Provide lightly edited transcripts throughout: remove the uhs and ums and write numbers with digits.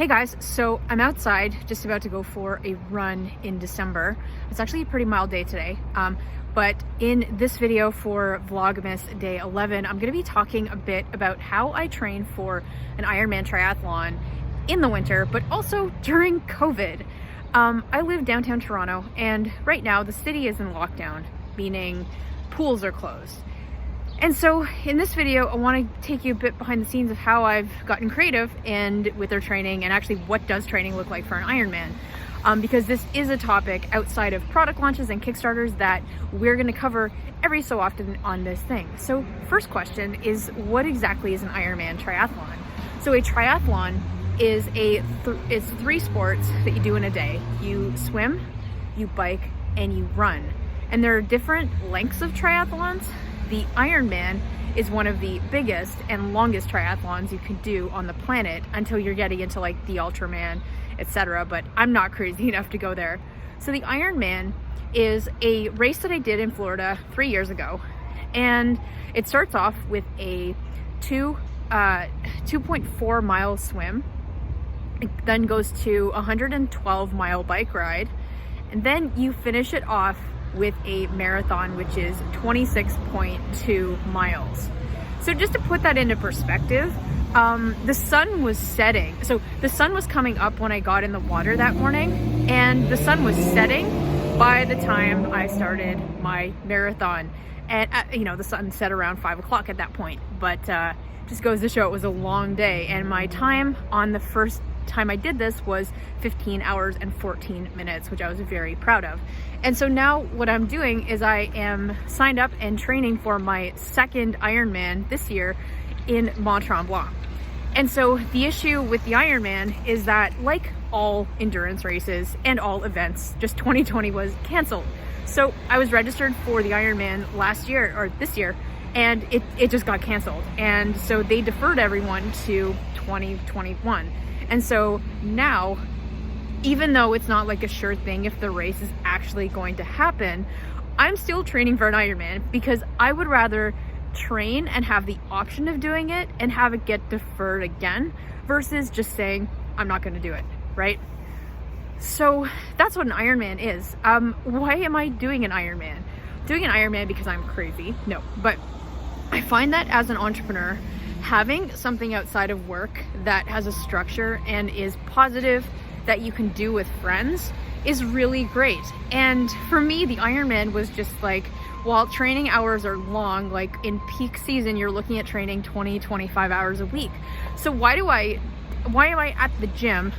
Hey guys, so I'm outside just about to go for a run in December. It's actually a pretty mild day today, but in this video for Vlogmas Day 11, I'm going to be talking a bit about how I train for an Ironman Triathlon in the winter, but also during COVID. I live downtown Toronto, and right now the city is in lockdown, meaning pools are closed. And so in this video, I want to take you a bit behind the scenes of how I've gotten creative and with their training, and actually what does training look like for an Ironman. Because this is a topic outside of product launches and Kickstarters that we're going to cover every so often on this thing. So first question is, what exactly is an Ironman Triathlon? So a triathlon is three sports that you do in a day. You swim, you bike, and you run. And there are different lengths of triathlons. The Ironman is one of the biggest and longest triathlons you can do on the planet until you're getting into like the Ultraman, etc. But I'm not crazy enough to go there. So the Ironman is a race that I did in Florida 3 years ago. And it starts off with a 2.4 mile swim. It then goes to a 112 mile bike ride. And then you finish it off with a marathon, which is 26.2 miles. So just to put that into perspective, the sun was setting. So the sun was coming up when I got in the water that morning, and the sun was setting by the time I started my marathon. And the sun set around 5 o'clock at that point, but just goes to show it was a long day. And my time on the first time I did this was 15 hours and 14 minutes, which I was very proud of. And so now what I'm doing is I am signed up and training for my second Ironman this year in Mont Tremblant. And so the issue with the Ironman is that, like all endurance races and all events, just 2020 was canceled. So I was registered for the Ironman this year, and it just got canceled. And so they deferred everyone to 2021. And so now, even though it's not like a sure thing if the race is actually going to happen, I'm still training for an Ironman because I would rather train and have the option of doing it and have it get deferred again versus just saying, I'm not going to do it, right? So that's what an Ironman is. Why am I doing an Ironman? Doing an Ironman because I'm crazy? No, but I find that as an entrepreneur, having something outside of work that has a structure and is positive that you can do with friends is really great. And for me, the Ironman was just like, while training hours are long, like in peak season, you're looking at training 20, 25 hours a week. So why am I at the gym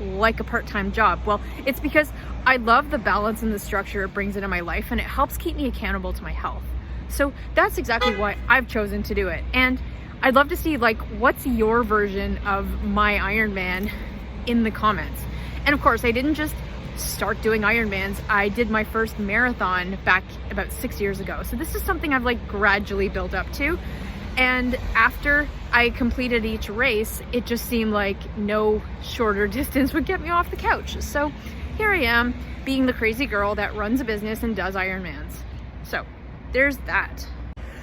like a part-time job? Well, it's because I love the balance and the structure it brings into my life, and it helps keep me accountable to my health. So that's exactly why I've chosen to do it. And I'd love to see, like, what's your version of my Ironman in the comments. And of course, I didn't just start doing Ironmans. I did my first marathon back about 6 years ago. So this is something I've like gradually built up to. And after I completed each race, it just seemed like no shorter distance would get me off the couch. So here I am, being the crazy girl that runs a business and does Ironmans. So there's that.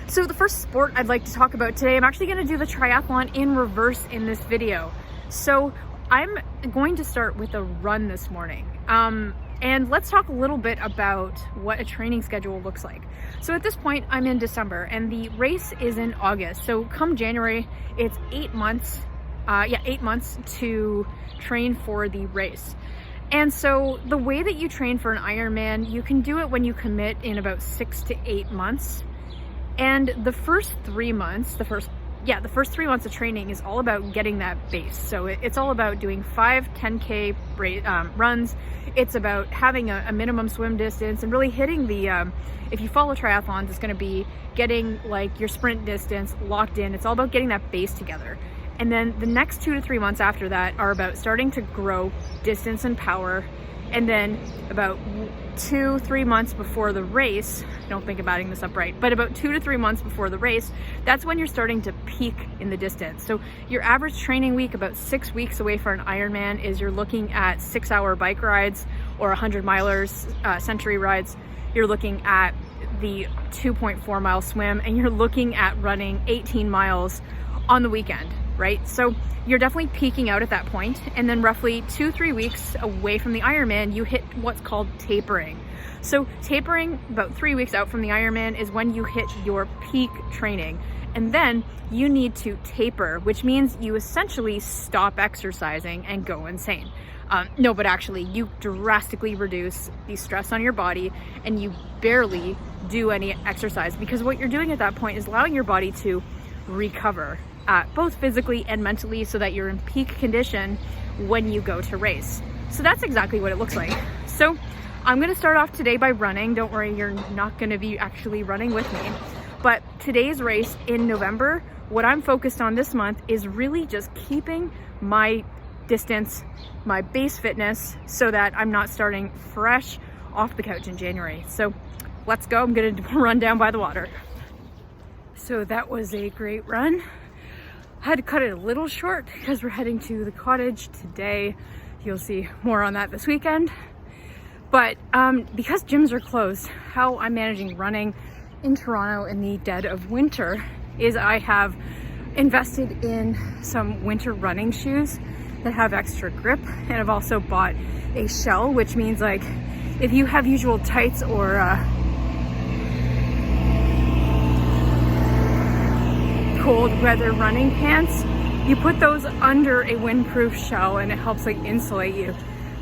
So the first sport I'd like to talk about today, I'm actually going to do the triathlon in reverse in this video. So I'm going to start with a run this morning. And let's talk a little bit about what a training schedule looks like. So at this point, I'm in December and the race is in August. So come January, it's 8 months, 8 months to train for the race. And so the way that you train for an Ironman, you can do it when you commit in about 6 to 8 months. And the first 3 months, the first 3 months of training is all about getting that base. So it's all about doing 5 10K runs. It's about having a minimum swim distance and really hitting the, if you follow triathlons, it's going to be getting like your sprint distance locked in. It's all about getting that base together. And then the next 2 to 3 months after that are about starting to grow distance and power. And then about 2-3 months before the race, don't think about adding this up right, but about 2 to 3 months before the race, that's when you're starting to peak in the distance. So your average training week, about 6 weeks away for an Ironman, is you're looking at 6-hour bike rides or 100 milers, century rides. You're looking at the 2.4 mile swim, and you're looking at running 18 miles on the weekend. right? So you're definitely peaking out at that point, and then roughly 2-3 weeks away from the Ironman, you hit what's called tapering. So tapering, about 3 weeks out from the Ironman, is when you hit your peak training. And then you need to taper, which means you essentially stop exercising and go insane. No, but actually you drastically reduce the stress on your body and you barely do any exercise, because what you're doing at that point is allowing your body to recover, both physically and mentally, so that you're in peak condition when you go to race. So that's exactly what it looks like. So I'm gonna start off today by running. Don't worry, you're not gonna be actually running with me. But today's race in November, what I'm focused on this month is really just keeping my distance, my base fitness, so that I'm not starting fresh off the couch in January. So let's go. I'm gonna run down by the water. So that was a great run. I had to cut it a little short because we're heading to the cottage today. You'll see more on that this weekend. But because gyms are closed, how I'm managing running in Toronto in the dead of winter is I have invested in some winter running shoes that have extra grip, and I've also bought a shell, which means like if you have usual tights or cold weather running pants, you put those under a windproof shell and it helps like insulate you.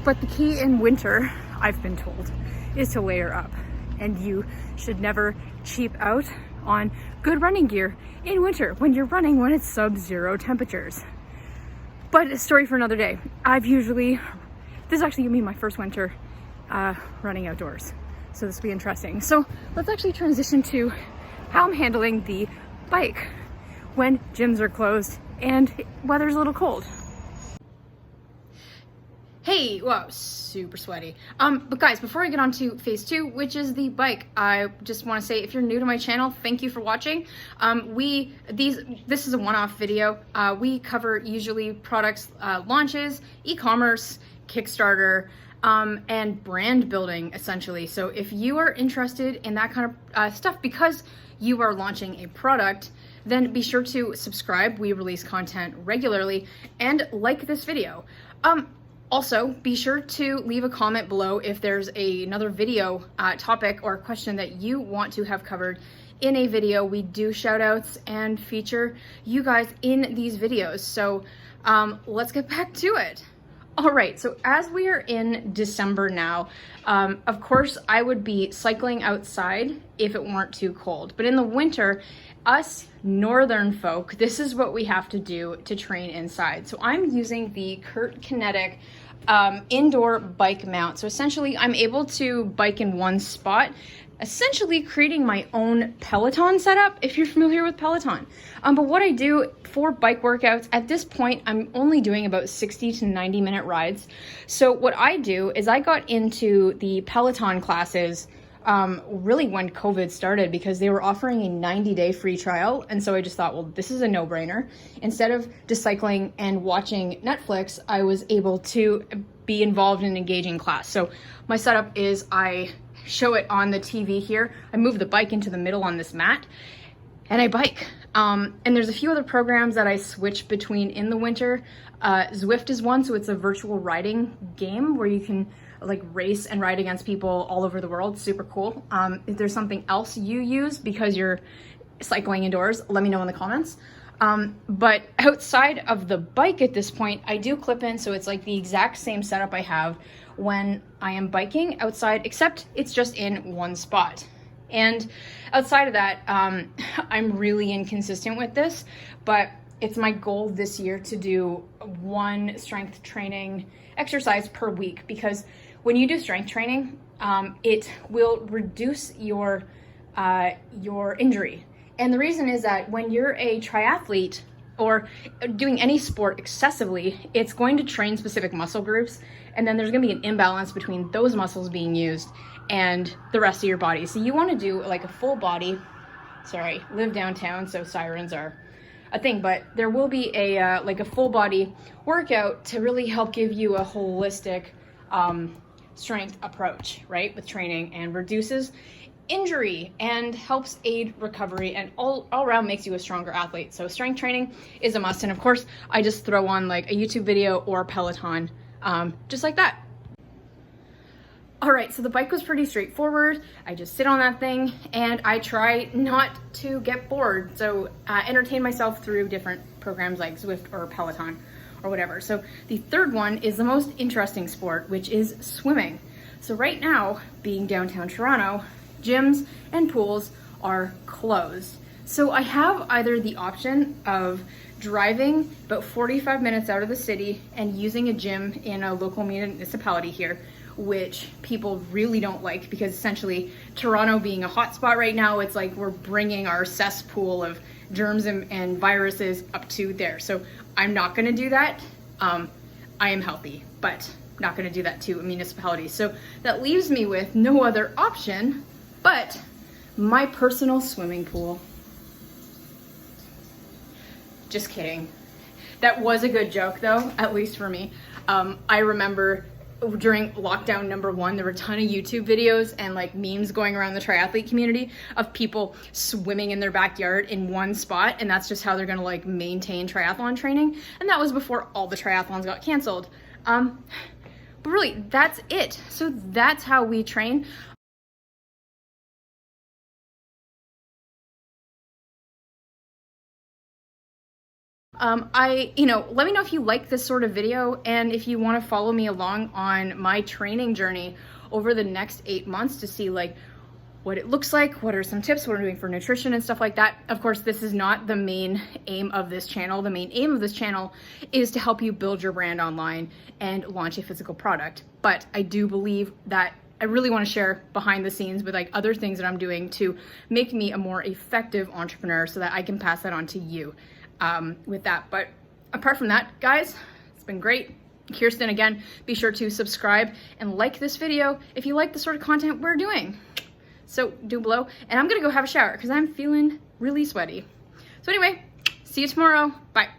But the key in winter, I've been told, is to layer up, and you should never cheap out on good running gear in winter when you're running when it's sub-zero temperatures. But a story for another day. This is actually gonna be my first winter running outdoors, so this will be interesting. So let's actually transition to how I'm handling the bike when gyms are closed and weather's a little cold. Hey, wow, super sweaty. But guys, before I get on to phase 2, which is the bike, I just want to say, if you're new to my channel, thank you for watching. This is a one-off video. We cover usually products, launches, e-commerce, Kickstarter, and brand building, essentially. So if you are interested in that kind of stuff because you are launching a product, then be sure to subscribe. We release content regularly, and like this video. Also, be sure to leave a comment below if there's another video topic or question that you want to have covered in a video. We do shout outs and feature you guys in these videos. So let's get back to it. All right, so as we are in December now, of course I would be cycling outside if it weren't too cold. But in the winter, us northern folk, this is what we have to do to train inside. So I'm using the Kurt Kinetic indoor bike mount. So essentially I'm able to bike in one spot, essentially creating my own Peloton setup, if you're familiar with Peloton. But what I do for bike workouts, at this point, I'm only doing about 60 to 90 minute rides. So what I do is I got into the Peloton classes really when COVID started, because they were offering a 90-day free trial. And so I just thought, well, this is a no-brainer. Instead of just cycling and watching Netflix, I was able to be involved in an engaging class. So my setup is I show it on the TV here. I move the bike into the middle on this mat and I bike. And there's a few other programs that I switch between in the winter. Zwift is one, so it's a virtual riding game where you can like race and ride against people all over the world. Super cool. If there's something else you use because you're cycling indoors, let me know in the comments. But outside of the bike at this point, I do clip in, so it's like the exact same setup I have when I am biking outside, except it's just in one spot. And outside of that, I'm really inconsistent with this, but it's my goal this year to do one strength training exercise per week, because when you do strength training, it will reduce your injury. And the reason is that when you're a triathlete or doing any sport excessively, it's going to train specific muscle groups, and then there's going to be an imbalance between those muscles being used and the rest of your body. So you want to do like a full body, live downtown, so sirens are a thing, but there will be a like a full body workout to really help give you a holistic strength approach, right, with training, and reduces injury and helps aid recovery and all around makes you a stronger athlete. So strength training is a must. And of course, I just throw on like a YouTube video or Peloton, just like that. All right, so the bike was pretty straightforward. I just sit on that thing and I try not to get bored. So entertain myself through different programs like Zwift or Peloton or whatever. So the third one is the most interesting sport, which is swimming. So right now, being downtown Toronto, gyms and pools are closed. So I have either the option of driving about 45 minutes out of the city and using a gym in a local municipality here, which people really don't like because essentially Toronto being a hotspot right now, it's like we're bringing our cesspool of germs and viruses up to there. So I'm not gonna do that. I am healthy, but not gonna do that to a municipality. So that leaves me with no other option but my personal swimming pool. Just kidding. That was a good joke though, at least for me. I remember during lockdown #1, there were a ton of YouTube videos and like memes going around the triathlete community of people swimming in their backyard in one spot, and that's just how they're gonna like maintain triathlon training. And that was before all the triathlons got canceled. But really, that's it. So that's how we train. Let me know if you like this sort of video and if you want to follow me along on my training journey over the next 8 months to see like what it looks like, what are some tips, what I'm doing for nutrition and stuff like that. Of course, this is not the main aim of this channel. The main aim of this channel is to help you build your brand online and launch a physical product. But I do believe that I really want to share behind the scenes with like other things that I'm doing to make me a more effective entrepreneur so that I can pass that on to you. With that. But apart from that, guys, it's been great. Khierstyn again, be sure to subscribe and like this video if you like the sort of content we're doing. So do below, and I'm gonna go have a shower because I'm feeling really sweaty. So anyway, see you tomorrow. Bye.